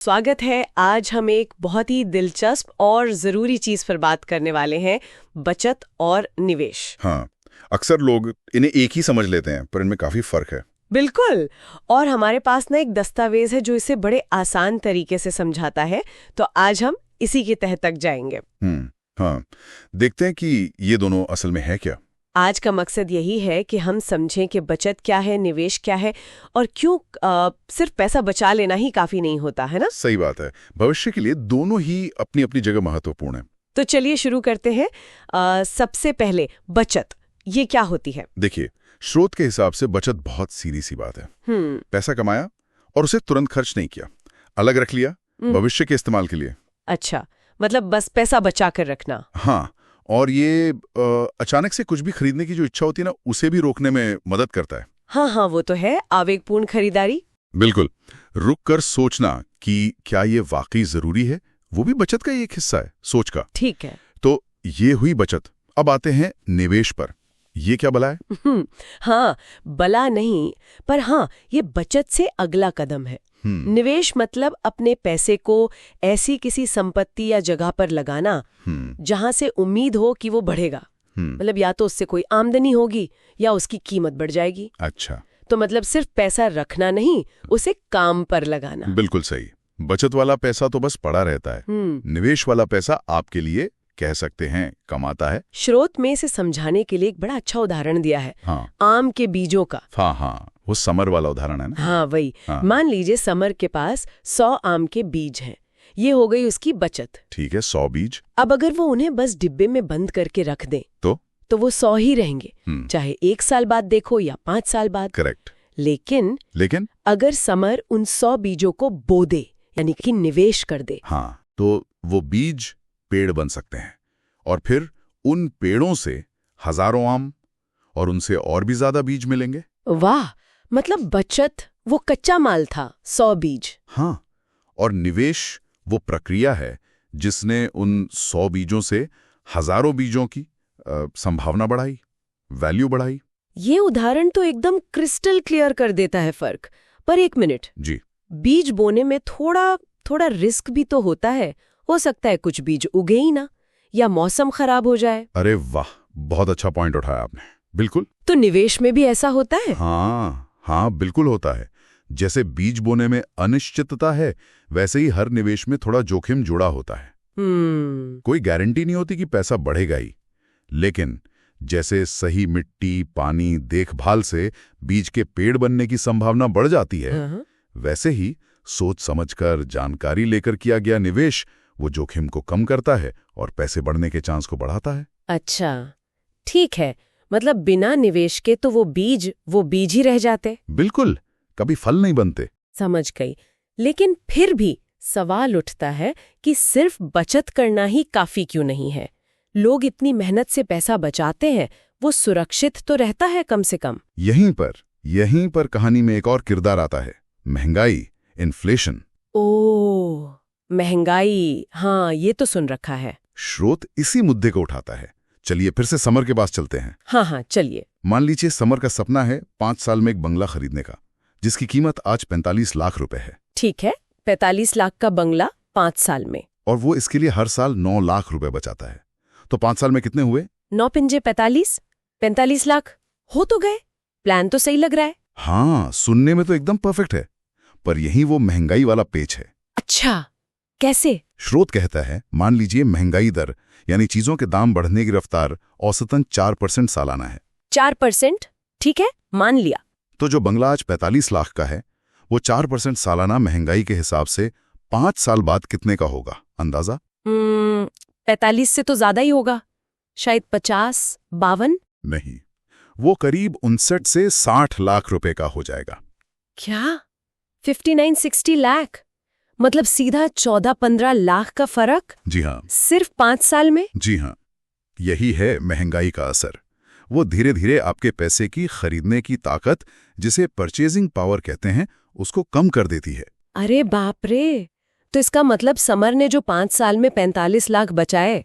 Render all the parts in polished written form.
स्वागत है। आज हम एक बहुत ही दिलचस्प और ज़रूरी चीज़ पर बात करने वाले हैं, बचत और निवेश। हाँ, अक्सर लोग इन्हें एक ही समझ लेते हैं, पर इनमें काफी फर्क है। बिल्कुल। और हमारे पास ना एक दस्तावेज है जो इसे बड़े आसान तरीके से समझाता है, तो आज हम इसी के तह तक जाएंगे। हाँ, देखते हैं कि ये दोनों असल में है क्या। आज का मकसद यही है कि हम समझें कि बचत क्या है, निवेश क्या है, और क्यों सिर्फ पैसा बचा लेना ही काफी नहीं होता है ना। सही बात है, भविष्य के लिए दोनों ही अपनी अपनी जगह महत्वपूर्ण है। तो चलिए शुरू करते हैं। सबसे पहले बचत, ये क्या होती है? देखिए, स्रोत के हिसाब से बचत बहुत सीधी सी बात है। पैसा कमाया और उसे तुरंत खर्च नहीं किया, अलग रख लिया भविष्य के इस्तेमाल के लिए। अच्छा, मतलब बस पैसा बचा कर रखना। हाँ, और ये अचानक से कुछ भी खरीदने की जो इच्छा होती है ना, उसे भी रोकने में मदद करता है। हाँ, वो तो है, आवेगपूर्ण खरीदारी। बिल्कुल, रुक कर सोचना कि क्या ये वाकई जरूरी है, वो भी बचत का ही एक हिस्सा है, सोच का। ठीक है। तो ये हुई बचत। अब आते हैं निवेश पर। ये क्या बला है? हाँ, बला नहीं, पर हाँ, ये बचत से अगला कदम है। निवेश मतलब अपने पैसे को ऐसी किसी संपत्ति या जगह पर लगाना जहां से उम्मीद हो कि वो बढ़ेगा। मतलब या तो उससे कोई आमदनी होगी या उसकी कीमत बढ़ जाएगी। अच्छा, तो मतलब सिर्फ पैसा रखना नहीं, उसे काम पर लगाना। बिल्कुल सही। बचत वाला पैसा तो बस पड़ा रहता है, निवेश वाला पैसा आपके लिए कह सकते हैं कमाता है। स्रोत में इसे समझाने के लिए एक बड़ा अच्छा उदाहरण दिया है। हाँ, आम के बीजों का। हाँ, वो समर वाला उदाहरण है ना। हाँ, वही। हाँ। मान लीजिए समर के पास 100 आम के बीज हैं। ये हो गई उसकी बचत। ठीक है, 100 बीज। अब अगर वो उन्हें बस डिब्बे में बंद करके रख दें तो वो 100 ही रहेंगे, चाहे 1 साल बाद देखो या 5 साल बाद। करेक्ट। लेकिन अगर समर उन 100 बीजों को बो दे, यानी कि निवेश कर दे, हाँ, तो वो बीज पेड़ बन सकते हैं, और फिर उन पेड़ों से हजारों आम और उनसे और भी ज्यादा बीज मिलेंगे। वाह, मतलब बचत वो कच्चा माल था, 100 बीज। हाँ, और निवेश वो प्रक्रिया है जिसने उन 100 बीजों से हजारों बीजों की संभावना बढ़ाई, वैल्यू बढ़ाई। ये उदाहरण तो एकदम क्रिस्टल क्लियर कर देता है फर्क। पर एक मिनट जी, बीज बोने में थोड़ा रिस्क भी तो होता है। हो सकता है कुछ बीज उगे ही ना, या मौसम खराब हो जाए। अरे वाह, बहुत अच्छा पॉइंट उठाया आपने। बिल्कुल। तो निवेश में भी ऐसा होता है? हाँ, बिल्कुल होता है। जैसे बीज बोने में अनिश्चितता है, वैसे ही हर निवेश में थोड़ा जोखिम जुड़ा होता है। कोई गारंटी नहीं होती कि पैसा बढ़ेगा ही, लेकिन जैसे सही मिट्टी, पानी, देखभाल से बीज के पेड़ बनने की संभावना बढ़ जाती है, वैसे ही सोच समझकर, जानकारी लेकर किया गया निवेश वो जोखिम को कम करता है और पैसे बढ़ने के चांस को बढ़ाता है। अच्छा, ठीक है। मतलब बिना निवेश के तो वो बीज ही रह जाते। बिल्कुल, कभी फल नहीं बनते। समझ गई। लेकिन फिर भी सवाल उठता है कि सिर्फ बचत करना ही काफी क्यों नहीं है? लोग इतनी मेहनत से पैसा बचाते हैं, वो सुरक्षित तो रहता है कम से कम। यहीं पर कहानी में एक और किरदार आता है, महंगाई, इन्फ्लेशन। ओह, महंगाई, हाँ, ये तो सुन रखा है। स्रोत इसी मुद्दे को उठाता है। चलिए फिर से समर के पास चलते हैं। हाँ, चलिए। मान लीजिए समर का सपना है 5 साल में एक बंगला खरीदने का, जिसकी कीमत आज 45 लाख रुपए है। ठीक है, 45 लाख का बंगला 5 साल में। और वो इसके लिए हर साल 9 लाख रुपए बचाता है। तो 5 साल में कितने हुए? 9 पंजे 45 लाख हो तो गए। प्लान तो सही लग रहा है। हाँ, सुनने में तो एकदम परफेक्ट है, पर यही वो महंगाई वाला पेच है। अच्छा, कैसे? स्रोत कहता है, मान लीजिए महंगाई दर यानी चीजों के दाम बढ़ने की रफ्तार औसतन 4% सालाना है। 4%? ठीक है, मान लिया। तो जो बंगला आज 45 लाख का है, वो 4% सालाना महंगाई के हिसाब से 5 साल बाद कितने का होगा, अंदाजा? 45 से तो ज्यादा ही होगा, शायद 50, 52। नहीं, वो करीब 59 से 60 लाख रुपए का हो जाएगा। क्या? 59-60 लाख? मतलब सीधा 14-15 लाख का फर्क? जी हाँ। सिर्फ 5 साल में? जी हाँ, यही है महंगाई का असर। वो धीरे धीरे आपके पैसे की खरीदने की ताकत, जिसे परचेजिंग पावर कहते हैं, उसको कम कर देती है। अरे बाप रे! तो इसका मतलब समर ने जो 5 साल में 45 लाख बचाए,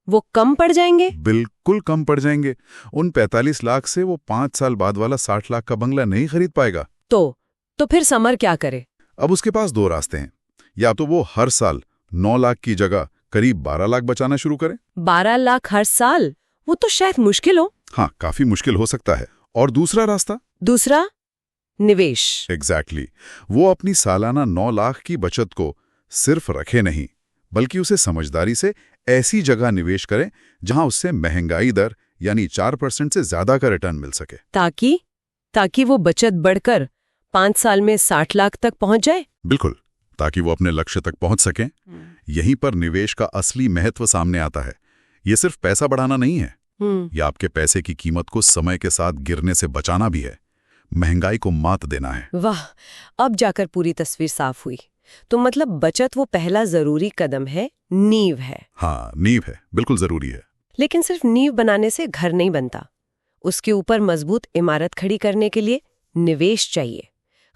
वो कम पड़ जाएंगे? बिल्कुल कम पड़ जाएंगे। उन 45 लाख से वो 5 साल बाद वाला 60 लाख का बंगला नहीं खरीद पाएगा। तो फिर समर क्या करे? अब उसके पास 2 रास्ते हैं। या तो वो हर साल 9 लाख की जगह करीब 12 लाख बचाना शुरू करें। 12 लाख हर साल? वो तो शायद मुश्किल हो। हाँ, काफी मुश्किल हो सकता है। और दूसरा रास्ता? दूसरा, निवेश। एग्जैक्टली। वो अपनी सालाना 9 लाख की बचत को सिर्फ रखे नहीं, बल्कि उसे समझदारी से ऐसी जगह निवेश करें जहां उससे महंगाई दर यानी 4% से ज्यादा का रिटर्न मिल सके। ताकि वो बचत बढ़कर 5 साल में 60 लाख तक पहुंच जाए। बिल्कुल, ताकि वो अपने लक्ष्य तक पहुंच सकें। यहीं पर निवेश का असली महत्व सामने आता है। ये सिर्फ पैसा बढ़ाना नहीं है, ये आपके पैसे की कीमत को समय के साथ गिरने से बचाना भी है, महंगाई को मात देना है। वाह, अब जाकर पूरी तस्वीर साफ हुई। तो मतलब बचत वो पहला जरूरी कदम है, नींव है। हाँ, नींव है, बिल्कुल जरूरी है। लेकिन सिर्फ नींव बनाने से घर नहीं बनता। उसके ऊपर मजबूत इमारत खड़ी करने के लिए निवेश चाहिए,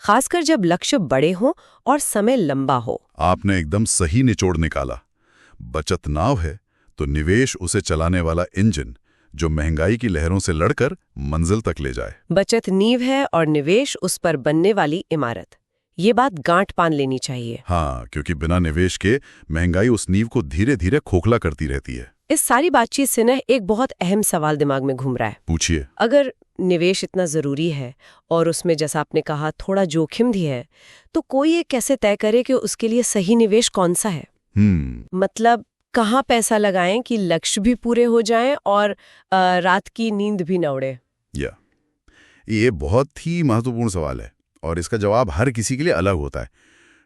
खासकर जब लक्ष्य बड़े हों और समय लंबा हो। आपने एकदम सही निचोड़ निकाला। बचत नाव है तो निवेश उसे चलाने वाला इंजन, जो महंगाई की लहरों से लड़कर मंजिल तक ले जाए। बचत नींव है और निवेश उस पर बनने वाली इमारत। ये बात गांठ बांध लेनी चाहिए। हाँ, क्योंकि बिना निवेश के महंगाई उस नींव को धीरे धीरे खोखला करती रहती है। इस सारी बातचीत से न एक बहुत अहम सवाल दिमाग में घूम रहा है। पूछिए। अगर निवेश इतना जरूरी है और उसमें, जैसा आपने कहा, थोड़ा जोखिम भी है, तो कोई ये कैसे तय करे कि उसके लिए सही निवेश कौन सा है? मतलब कहाँ पैसा लगाएं कि लक्ष्य भी पूरे हो जाएं और रात की नींद भी न उड़े? ये बहुत ही महत्वपूर्ण सवाल है और इसका जवाब हर किसी के लिए अलग होता है।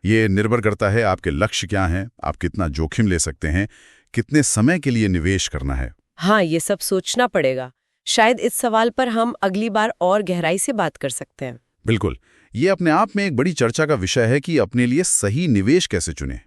ये निर्भर करता है आपके लक्ष्य क्या हैं, आप कितना जोखिम ले सकते हैं, कितने समय के लिए निवेश करना है। हाँ, ये सब सोचना पड़ेगा। शायद इस सवाल पर हम अगली बार और गहराई से बात कर सकते हैं। बिल्कुल, ये अपने आप में एक बड़ी चर्चा का विषय है कि अपने लिए सही निवेश कैसे चुनें।